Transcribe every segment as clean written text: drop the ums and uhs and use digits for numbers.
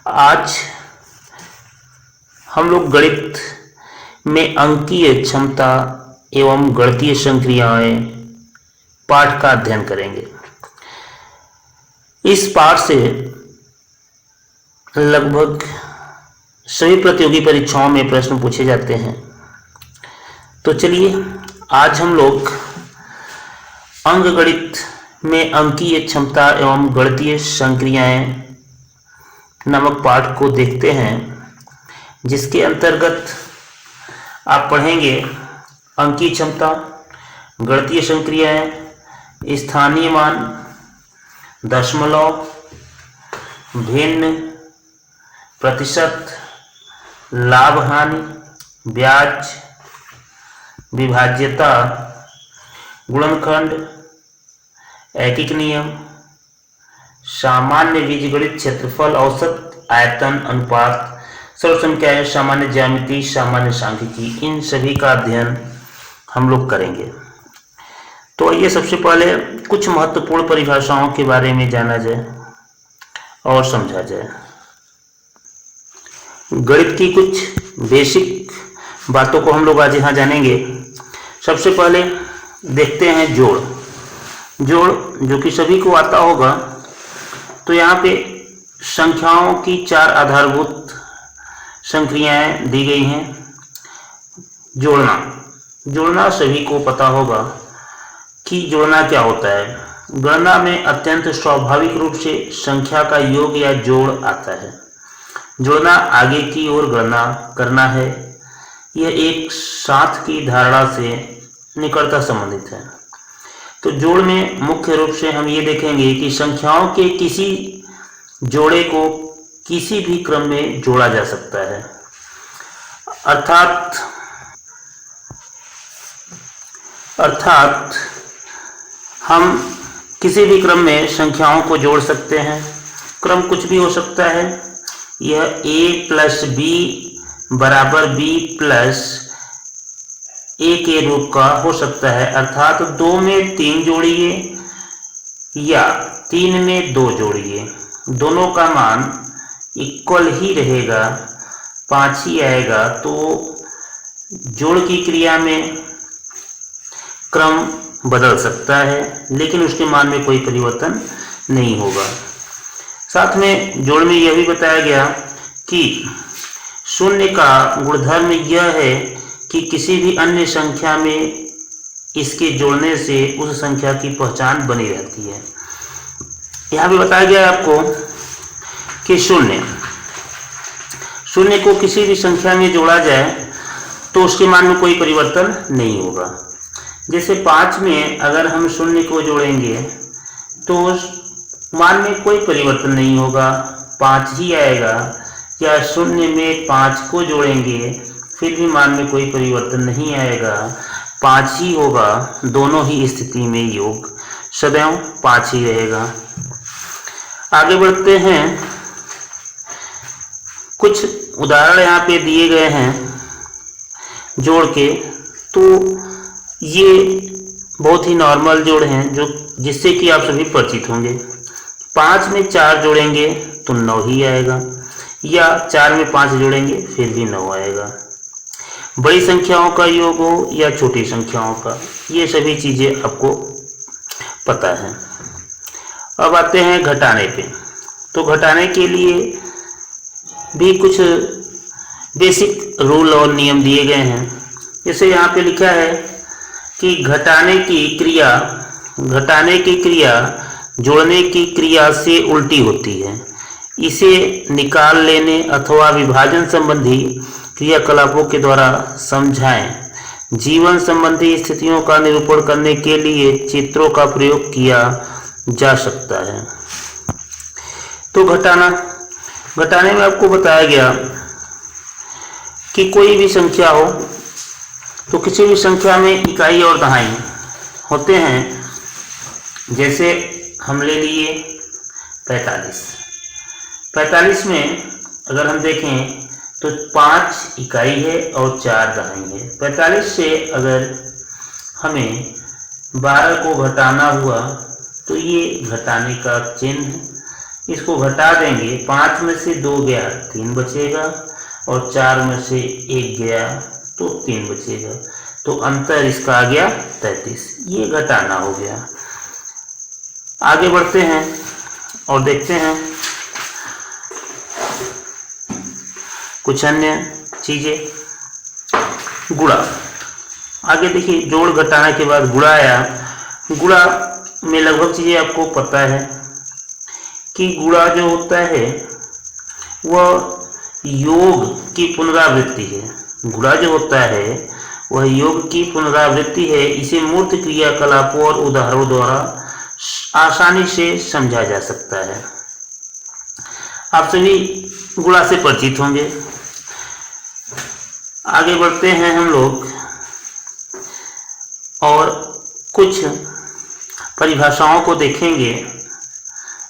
आज हम लोग गणित में अंकीय क्षमता एवं गणितीय संक्रियाएं पाठ का अध्ययन करेंगे। इस पाठ से लगभग सभी प्रतियोगी परीक्षाओं में प्रश्न पूछे जाते हैं। तो चलिए आज हम लोग अंकगणित में अंकीय क्षमता एवं गणितीय संक्रियाएं नामक पाठ को देखते हैं, जिसके अंतर्गत आप पढ़ेंगे अंकीय क्षमता, गणितीय संक्रियाएं, स्थानीय मान, दशमलव, भिन्न, प्रतिशत, लाभ हानि, ब्याज, विभाज्यता, गुणनखंड, ऐकिक नियम, सामान्य बीजगणित, क्षेत्रफल, औसत, आयतन, अनुपात, सरल संख्याएं, सामान्य ज्यामिति, सामान्य सांख्यिकी, इन सभी का अध्ययन हम लोग करेंगे। तो आइए सबसे पहले कुछ महत्वपूर्ण परिभाषाओं के बारे में जाना जाए और समझा जाए। गणित की कुछ बेसिक बातों को हम लोग आज यहाँ जानेंगे। सबसे पहले देखते हैं जोड़, जो कि सभी को आता होगा। तो यहाँ पे संख्याओं की 4 आधारभूत संक्रियाएं दी गई हैं। जोड़ना सभी को पता होगा कि जोड़ना क्या होता है। गणना में अत्यंत स्वाभाविक रूप से संख्या का योग या जोड़ आता है। जोड़ना आगे की ओर गणना करना है। यह एक साथ की धारणा से निकटता संबंधित है। तो जोड़ में मुख्य रूप से हम ये देखेंगे कि संख्याओं के किसी जोड़े को किसी भी क्रम में जोड़ा जा सकता है। अर्थात हम किसी भी क्रम में संख्याओं को जोड़ सकते हैं। क्रम कुछ भी हो सकता है। यह a प्लस बी बराबर b प्लस a के रूप का हो सकता है। अर्थात 2 में 3 जोड़िए या 3 में 2 जोड़िए, दोनों का मान इक्वल ही रहेगा, 5 ही आएगा। तो जोड़ की क्रिया में क्रम बदल सकता है, लेकिन उसके मान में कोई परिवर्तन नहीं होगा। साथ में जोड़ में यह भी बताया गया कि शून्य का गुणधर्म यह है कि किसी भी अन्य संख्या में इसके जोड़ने से उस संख्या की पहचान बनी रहती है। यहाँ भी बताया गया है आपको कि शून्य को किसी भी संख्या में जोड़ा जाए तो उसके मान में कोई परिवर्तन नहीं होगा। जैसे 5 में अगर हम शून्य को जोड़ेंगे तो मान में कोई परिवर्तन नहीं होगा, 5 ही आएगा। या शून्य में 5 को जोड़ेंगे फिर भी मान में कोई परिवर्तन नहीं आएगा, 5 ही होगा। दोनों ही स्थिति में योग सदैव 5 ही रहेगा। आगे बढ़ते हैं। कुछ उदाहरण यहाँ पे दिए गए हैं जोड़ के। तो ये बहुत ही नॉर्मल जोड़ हैं जिससे कि आप सभी परिचित होंगे। 5 में 4 जोड़ेंगे तो 9 ही आएगा, या 4 में 5 जोड़ेंगे फिर भी 9 आएगा। बड़ी संख्याओं का योग हो या छोटी संख्याओं का, ये सभी चीज़ें आपको पता है। अब आते हैं घटाने पे। तो घटाने के लिए भी कुछ बेसिक रूल और नियम दिए गए हैं। जैसे यहाँ पे लिखा है कि घटाने की क्रिया जोड़ने की क्रिया से उल्टी होती है। इसे निकाल लेने अथवा विभाजन संबंधी क्रियाकलापों के द्वारा समझाएं। जीवन संबंधी स्थितियों का निरूपण करने के लिए चित्रों का प्रयोग किया जा सकता है। तो घटाने में आपको बताया गया कि कोई भी संख्या हो तो किसी भी संख्या में इकाई और दहाई होते हैं। जैसे हम ले लिए 45 में अगर हम देखें तो 5 इकाई है और 4 दहाई है। 45 से अगर हमें 12 को घटाना हुआ तो ये घटाने का चिन्ह इसको घटा देंगे, 5 में से 2 गया 3 बचेगा और 4 में से 1 गया तो 3 बचेगा, तो अंतर इसका आ गया 33। ये घटाना हो गया। आगे बढ़ते हैं और देखते हैं कुछ अन्य चीजें। गुणा, आगे देखिए जोड़ घटाने के बाद गुणा आया। गुणा में लगभग चीजें आपको पता है कि गुणा जो होता है वह योग की पुनरावृत्ति है। गुणा जो होता है वह योग की पुनरावृत्ति है। इसे मूर्त क्रियाकलापों और उदाहरणों द्वारा आसानी से समझा जा सकता है। आप सभी गुणा से परिचित होंगे। आगे बढ़ते हैं हम लोग और कुछ परिभाषाओं को देखेंगे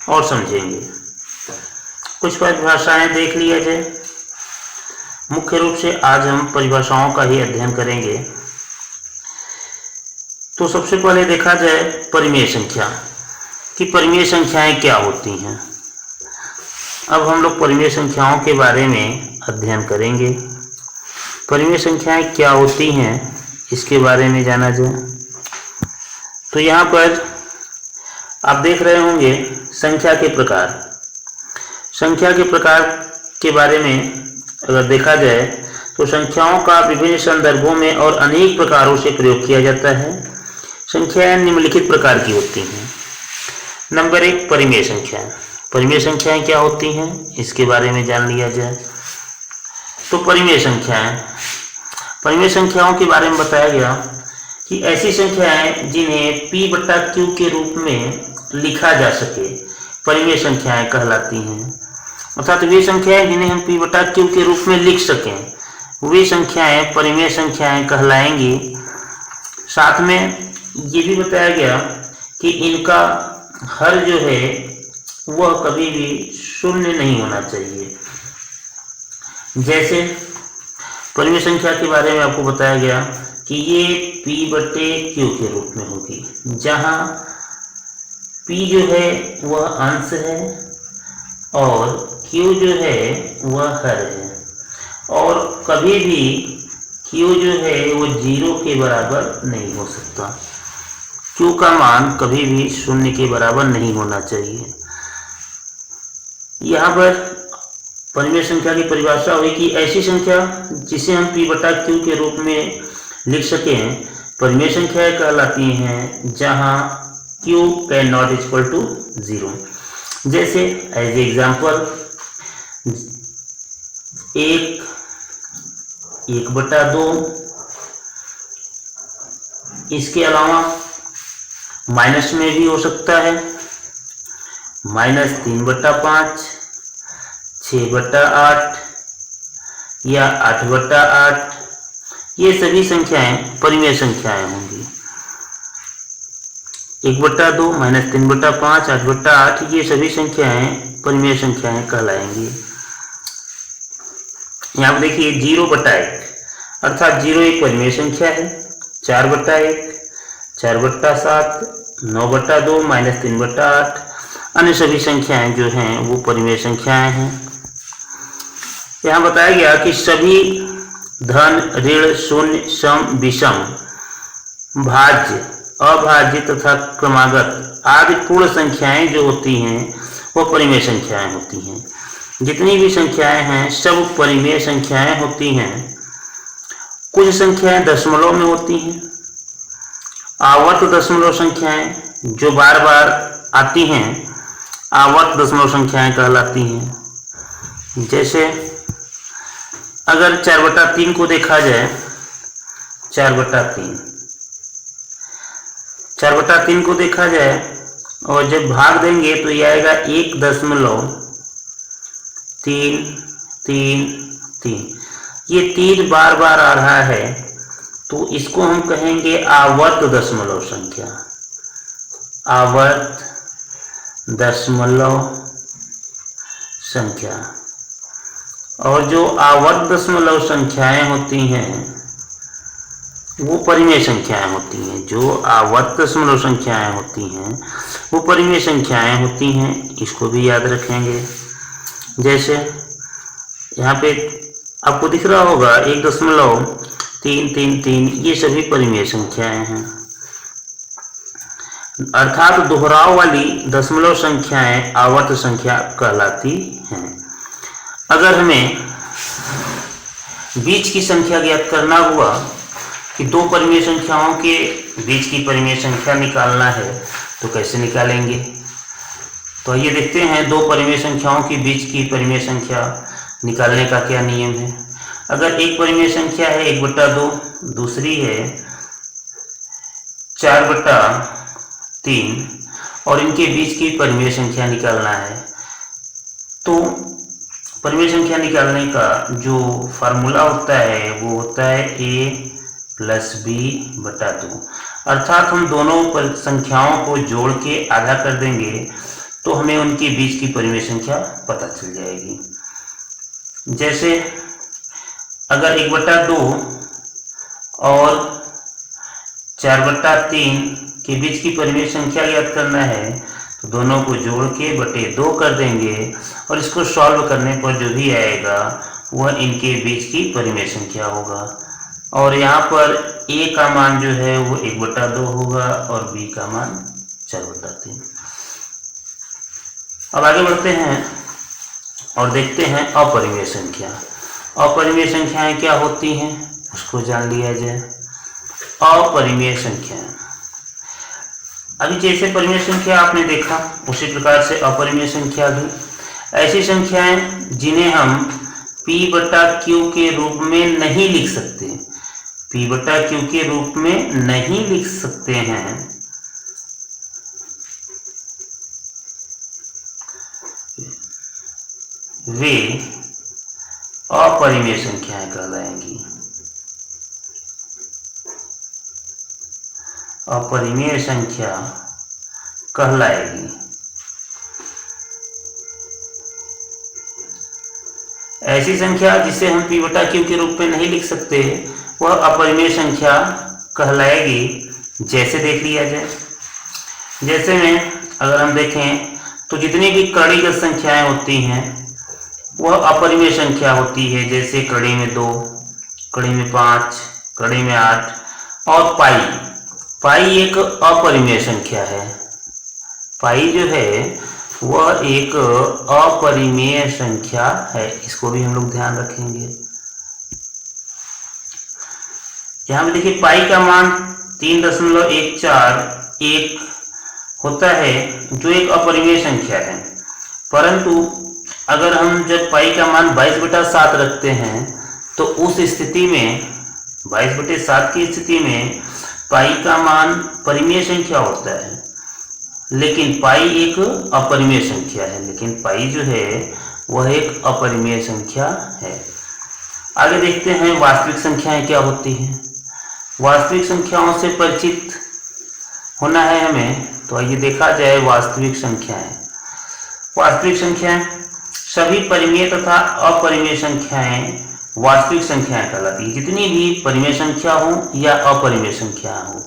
और समझेंगे। कुछ परिभाषाएं देख लिया जाए। मुख्य रूप से आज हम परिभाषाओं का ही अध्ययन करेंगे। तो सबसे पहले देखा जाए परिमेय संख्या कि परिमेय संख्याएं क्या होती हैं। अब हम लोग परिमेय संख्याओं के बारे में अध्ययन करेंगे। परिमेय संख्याएं क्या होती हैं इसके बारे में जाना जाए। तो यहाँ पर आप देख रहे होंगे संख्या के प्रकार। संख्या के प्रकार के बारे में अगर देखा जाए तो संख्याओं का विभिन्न संदर्भों में और अनेक प्रकारों से प्रयोग किया जाता है। संख्याएं निम्नलिखित प्रकार की होती हैं। नंबर 1, परिमेय संख्याएं। परिमेय संख्याएं क्या होती हैं इसके बारे में जान लिया जाए। तो परिमेय संख्याओं के बारे में बताया गया कि ऐसी संख्याएं जिन्हें p बटा q के रूप में लिखा जा सके परिमेय संख्याएं कहलाती हैं। अर्थात वे संख्याएं जिन्हें हम p बटा q के रूप में लिख सकें वे संख्याएं परिमेय संख्याएं कहलाएंगी। साथ में ये भी बताया गया कि इनका हर जो है वह कभी भी शून्य नहीं होना चाहिए। जैसे परिमेय संख्या के बारे में आपको बताया गया कि ये p बटे q के रूप में होगी, जहाँ p जो है वह अंश है और q जो है वह हर है, और कभी भी q जो है वो 0 के बराबर नहीं हो सकता। q का मान कभी भी शून्य के बराबर नहीं होना चाहिए। यहाँ पर परिमेय संख्या की परिभाषा हुई कि ऐसी संख्या जिसे हम p बटा q के रूप में लिख सकें परिमेय संख्याएं कहलाती हैं, जहां q cannot equal to 0। जैसे एज एग्जाम्पल 1/2, इसके अलावा माइनस में भी हो सकता है -3/5, 6/8 या 8/8। ये सभी संख्याएं परिमेय संख्याएं होंगी। 1/2, -3/5, 8/8 ये सभी संख्याएं परिमेय संख्याएं कहलाएंगी। यहाँ पर देखिए 0/1 अर्थात 0 एक परिमेय संख्या है। 4/1, 4/7, 9/2, -3/8 अन्य सभी संख्याएं जो हैं वो परिमेय संख्याएं हैं। यहाँ बताया गया कि सभी धन, ऋण, शून्य, सम, विषम, भाज्य, अभाज्य तथा क्रमागत आदि पूर्ण संख्याएं जो होती हैं वो परिमेय संख्याएं होती हैं। जितनी भी संख्याएं हैं सब परिमेय संख्याएं होती हैं। कुछ संख्याएं दशमलव में होती हैं। आवर्त दशमलव संख्याएं जो बार बार आती हैं आवर्त दशमलव संख्याएं कहलाती हैं। जैसे अगर 4/3 को देखा जाए, 4/3 को देखा जाए और जब भाग देंगे तो ये आएगा 1.333। ये 3 बार बार आ रहा है तो इसको हम कहेंगे आवर्त दशमलव संख्या। आवर्त दशमलव संख्या। और जो आवर्त दशमलव संख्याएं होती हैं वो परिमेय संख्याएं होती हैं। जो आवर्त दशमलव संख्याएं होती हैं वो परिमेय संख्याएं होती हैं, इसको भी याद रखेंगे। जैसे यहाँ पे आपको दिख रहा होगा 1.333, ये सभी परिमेय संख्याएं हैं, अर्थात दोहराव वाली दशमलव संख्याएं आवर्त संख्या कहलाती हैं। अगर हमें बीच की संख्या ज्ञात करना हुआ कि दो परिमेय संख्याओं के बीच की परिमेय संख्या निकालना है तो कैसे निकालेंगे? तो ये देखते हैं दो परिमेय संख्याओं के बीच की परिमेय संख्या निकालने का क्या नियम है। अगर एक परिमेय संख्या है 1/2, दूसरी है 4/3 और इनके बीच की परिमेय संख्या निकालना है, तो परिमेय संख्या निकालने का जो फार्मूला होता है वो होता है a + b/2। अर्थात हम दोनों संख्याओं को जोड़ के आधा कर देंगे तो हमें उनके बीच की परिमेय संख्या पता चल जाएगी। जैसे अगर 1/2 और 4/3 के बीच की परिमेय संख्या ज्ञात करना है तो दोनों को जोड़ के बटे 2 कर देंगे और इसको सॉल्व करने पर जो भी आएगा वह इनके बीच की परिमेय संख्या होगा। और यहाँ पर a का मान जो है वो 1/2 होगा और b का मान 4/3। अब आगे बढ़ते हैं और देखते हैं अपरिमेय संख्या। अपरिमेय संख्याएं क्या होती हैं उसको जान लिया जाए। अपरिमेय संख्याएं, अभी जैसे परिमेय संख्या आपने देखा उसी प्रकार से अपरिमेय संख्या भी ऐसी संख्याएं जिन्हें हम p/q के रूप में नहीं लिख सकते, p/q के रूप में नहीं लिख सकते हैं, वे अपरिमेय संख्याएं कहलाएंगी। अपरिमेय संख्या कहलाएगी। ऐसी संख्या जिसे हम p/q के रूप में नहीं लिख सकते वह अपरिमेय संख्या कहलाएगी। जैसे देख लिया जाए, जैसे में अगर हम देखें तो जितनी भी कड़ीगत संख्याएं होती हैं वह अपरिमेय संख्या होती है। जैसे कड़ी में 2, कड़ी में 5, कड़ी में 8 और पाई एक अपरिमेय संख्या है। पाई जो है वह एक अपरिमेय संख्या है, इसको भी हम लोग ध्यान रखेंगे। यहाँ पे देखिए पाई का मान 3.141 होता है जो एक अपरिमेय संख्या है, परंतु अगर हम जब पाई का मान 22/7 रखते हैं तो उस स्थिति में 22/7 की स्थिति में पाई का मान परिमेय संख्या होता है, लेकिन पाई एक अपरिमेय संख्या है। लेकिन पाई जो है वह एक अपरिमेय संख्या है। आगे देखते हैं वास्तविक संख्याएं क्या होती हैं। वास्तविक संख्याओं से परिचित होना है हमें, तो आइए देखा जाए वास्तविक संख्याएं। वास्तविक संख्याएं सभी परिमेय तथा अपरिमेय संख्याएं वास्तविक संख्याएं कहलाती है। जितनी भी परिमेय संख्या हो या अपरिमेय संख्या हो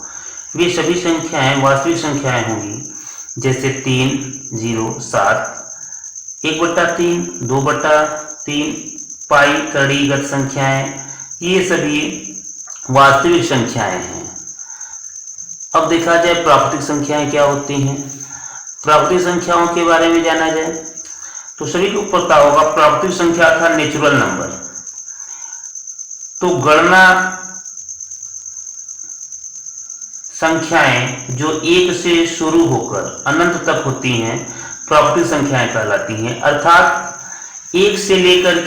वे सभी संख्याएं वास्तविक संख्याएं होंगी। जैसे 3, 0, 7, 1/3, 2/3, पाई कड़ीगत संख्याएं, ये सभी वास्तविक संख्याएं हैं। अब देखा जाए प्राकृतिक संख्याएं क्या होती हैं। प्राकृतिक संख्याओं के बारे में जाना जाए तो सभी को पता होगा प्राकृतिक संख्या था नेचुरल नंबर। तो गणना संख्याएं जो 1 से शुरू होकर अनंत तक होती हैं प्राकृतिक संख्याएं कहलाती हैं। अर्थात 1 से लेकर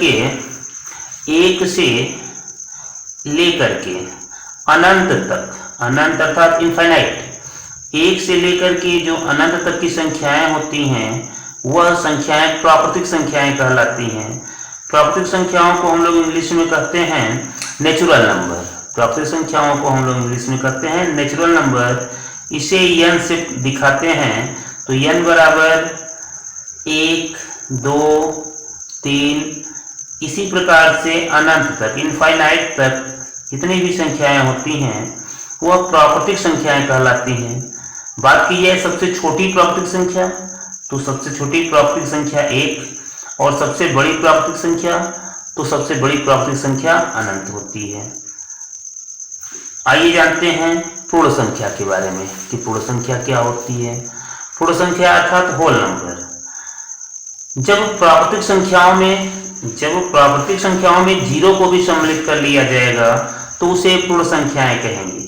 के अनंत तक, अनंत अर्थात इनफाइनाइट, 1 से लेकर के जो अनंत तक की संख्याएं होती हैं वह संख्याएं प्राकृतिक संख्याएं कहलाती हैं। प्राकृतिक संख्याओं को हम लोग इंग्लिश में कहते हैं नेचुरल नंबर। प्राकृतिक संख्याओं को हम लोग इंग्लिश में कहते हैं नेचुरल नंबर। इसे n से दिखाते हैं तो n बराबर 1, 2, 3, इसी प्रकार से अनंत तक, इनफाइनाइट तक जितनी भी संख्याएं होती हैं वह प्राकृतिक संख्याएं कहलाती हैं। बात की जाए सबसे छोटी प्राकृतिक संख्या, तो सबसे छोटी प्राकृतिक संख्या 1 और सबसे बड़ी प्राकृतिक संख्या, तो सबसे बड़ी प्राकृतिक संख्या अनंत होती है। आइए जानते हैं पूर्ण संख्या के बारे में कि पूर्ण संख्या क्या होती है। पूर्ण संख्या अर्थात होल नंबर। जब प्राकृतिक संख्याओं में जीरो को भी सम्मिलित कर लिया जाएगा तो उसे पूर्ण संख्याएं कहेंगे।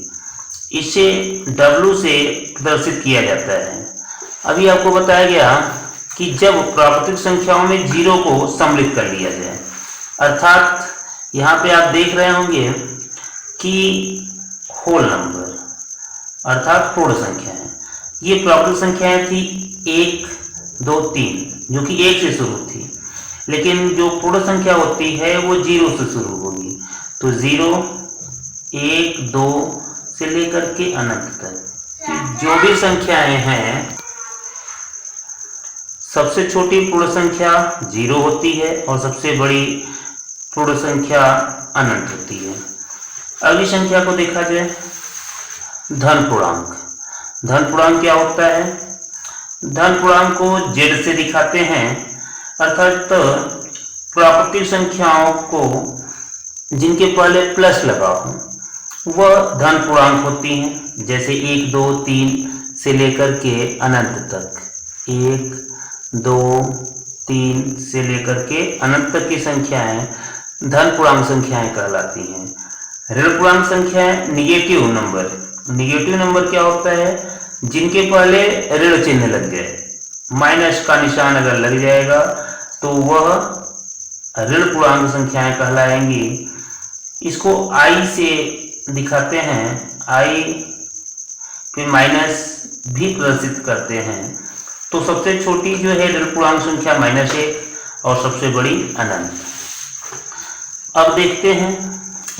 इसे W से प्रदर्शित किया जाता है। अभी आपको बताया गया कि जब प्राकृतिक संख्याओं में जीरो को सम्मिलित कर लिया जाए, अर्थात यहाँ पे आप देख रहे होंगे कि होल नंबर अर्थात पूर्ण संख्याएं, ये प्राकृतिक संख्याएं थी 1, 2, 3 जो कि 1 से शुरू थी, लेकिन जो पूर्ण संख्या होती है वो 0 से शुरू होगी। तो 0, 1, 2 से लेकर के अनंत तक जो भी संख्याएं हैं, सबसे छोटी पूर्ण संख्या 0 होती है और सबसे बड़ी पूर्ण संख्या अनंत होती है। अगली संख्या को देखा जाए, धन पूर्णांक। धन पूर्णांक क्या होता है? धन पूर्णांक को Z से दिखाते हैं, अर्थात प्राकृतिक संख्याओं को जिनके पहले प्लस लगा हो वह धन पूर्णांक होती हैं। जैसे 1, 2, 3 से लेकर के अनंत तक, 1, 2, 3 से लेकर के अनंत तक की संख्याएं धन पूर्णांक संख्याएं कहलाती हैं। ऋण पूर्णांक संख्याएं निगेटिव नंबर। निगेटिव नंबर क्या होता है? जिनके पहले ऋण चिन्ह लग जाए, माइनस का निशान अगर लग जाएगा तो वह ऋण पूर्णांक संख्याएं कहलाएंगी। इसको I से दिखाते हैं, I पे माइनस भी प्रदर्शित करते हैं। तो सबसे छोटी जो है ऋण पूर्णांक संख्या -1 और सबसे बड़ी अनंत। अब देखते हैं,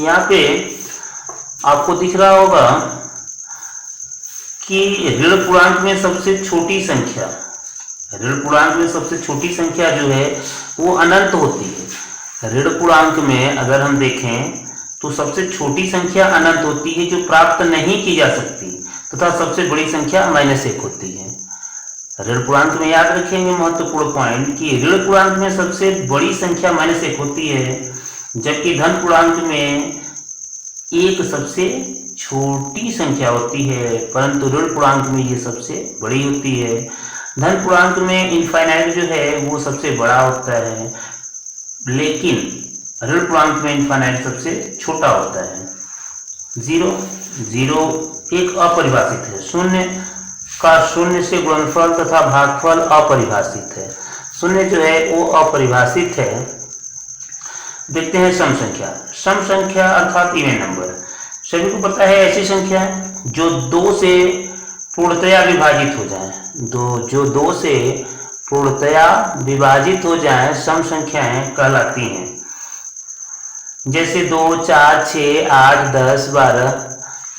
यहाँ पे आपको दिख रहा होगा कि ऋण पूर्णांक में सबसे छोटी संख्या, ऋण पूर्णांक में सबसे छोटी संख्या जो है वो अनंत होती है। ऋण पूर्णांक में अगर हम देखें तो सबसे छोटी संख्या अनंत होती है जो प्राप्त नहीं की जा सकती, तथा सबसे बड़ी संख्या -1 होती है। ऋण पूर्णांक में याद रखेंगे महत्वपूर्ण पॉइंट कि ऋण पूर्णांक में सबसे बड़ी संख्या -1 होती है, जबकि धन पूर्णांक में एक सबसे छोटी संख्या होती है, परंतु ऋण पूर्णांक में ये सबसे बड़ी होती है। धन पूर्णांक में इनफाइनाइट जो है वो सबसे बड़ा होता है, लेकिन ऋण पूर्णांक में इनफाइनाइट सबसे छोटा होता है। 0 एक अपरिभाषित है। शून्य का शून्य से गुणनफल तथा भागफल अपरिभाषित है। शून्य जो है वो अपरिभाषित है। देखते हैं सम संख्या। सम संख्या अर्थात इवन नंबर। सभी को पता है ऐसी संख्या जो 2 से पूर्णतया विभाजित हो जाए, जो 2 से पूर्णतया विभाजित हो जाए सम संख्याएं कहलाती हैं। जैसे 2, 4, 6, 8, 10, 12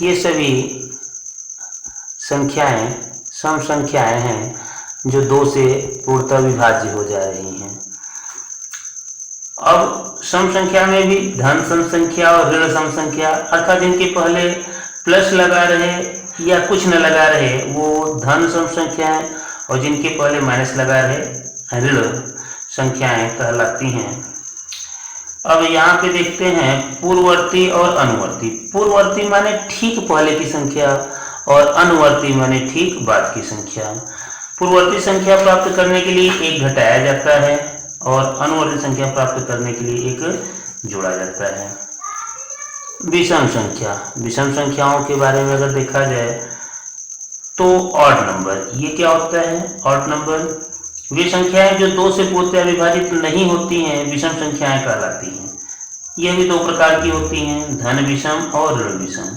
ये सभी संख्याएं सम संख्याएं हैं जो 2 से पूर्णतः विभाज्य हो जा रही हैं। अब सम संख्या में भी धन सम संख्या और ऋण सम संख्या, अर्थात जिनके पहले प्लस लगा रहे या कुछ न लगा रहे वो धन सम संख्याएं और जिनके पहले माइनस लगा रहे ऋण संख्याएं कहलाती हैं। अब यहाँ पे देखते हैं पूर्ववर्ती और अनुवर्ती। पूर्ववर्ती माने ठीक पहले की संख्या और अनुवर्ती माने ठीक बाद की संख्या। पूर्ववर्ती संख्या प्राप्त करने के लिए 1 घटाया जाता है और अनुवर्ती संख्या प्राप्त करने के लिए 1 जोड़ा जाता है। विषम संख्या। विषम संख्याओं के बारे में अगर देखा जाए तो ऑड नंबर, ये क्या होता है? ऑड नंबर वे संख्याएं जो 2 से पूर्णतः विभाजित नहीं होती हैं विषम संख्याएं कहलाती हैं। यह भी 2 प्रकार की होती हैं, धन विषम और ऋण विषम।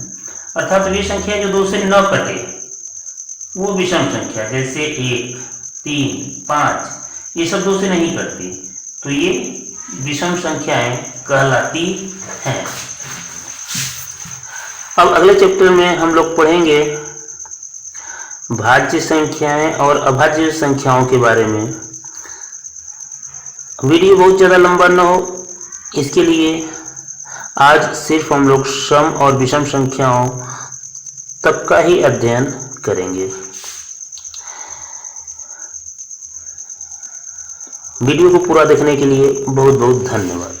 अर्थात वे संख्या जो 2 से न कटे वो विषम संख्या, जैसे 1, 3, 5 ये सब 2 से नहीं कटती, तो ये विषम संख्याएं कहलाती हैं। अब अगले चैप्टर में हम लोग पढ़ेंगे भाज्य संख्याएं और अभाज्य संख्याओं के बारे में। वीडियो बहुत ज़्यादा लंबा न हो, इसके लिए आज सिर्फ हम लोग सम और विषम संख्याओं तक का ही अध्ययन करेंगे। वीडियो को पूरा देखने के लिए बहुत बहुत धन्यवाद।